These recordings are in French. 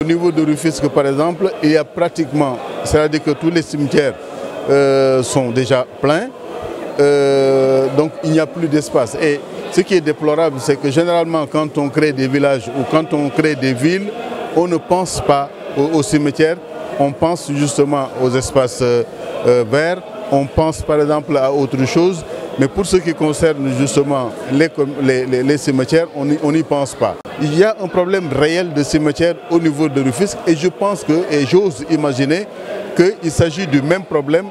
Au niveau de Rufisque, par exemple, il y a pratiquement, c'est-à-dire que tous les cimetières sont déjà pleins, donc il n'y a plus d'espace. Et ce qui est déplorable, c'est que généralement, quand on crée des villages ou quand on crée des villes, on ne pense pas aux cimetières, on pense justement aux espaces verts, on pense par exemple à autre chose, mais pour ce qui concerne justement les cimetières, on n'y pense pas. Il y a un problème réel de cimetières au niveau de Rufisque et je pense que, et j'ose imaginer qu'il s'agit du même problème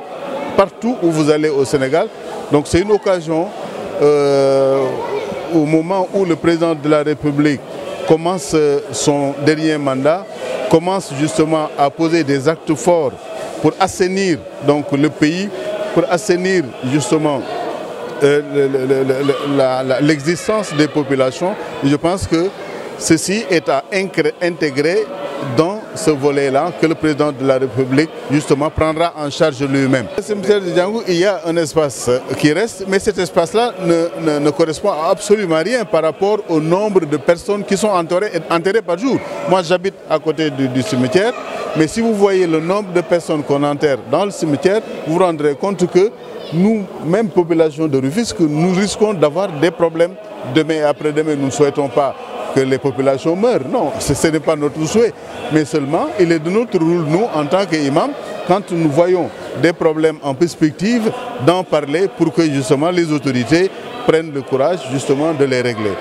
partout où vous allez au Sénégal. Donc c'est une occasion, au moment où le président de la République commence son dernier mandat, commence justement à poser des actes forts pour assainir donc, le pays, pour assainir justement l'existence des populations. Je pense que ceci est à intégrer dans ce volet-là que le président de la République justement prendra en charge lui-même. Au cimetière de Diangou, il y a un espace qui reste, mais cet espace-là ne correspond à absolument rien par rapport au nombre de personnes qui sont enterrées par jour. Moi, j'habite à côté du cimetière, mais si vous voyez le nombre de personnes qu'on enterre dans le cimetière, vous vous rendrez compte que nous, même population de Rufisque, nous risquons d'avoir des problèmes. Demain et après-demain, nous ne souhaitons pas que les populations meurent. Non, ce n'est pas notre souhait. Mais seulement, il est de notre rôle, nous, en tant qu'imams, quand nous voyons des problèmes en perspective, d'en parler pour que justement les autorités prennent le courage justement de les régler.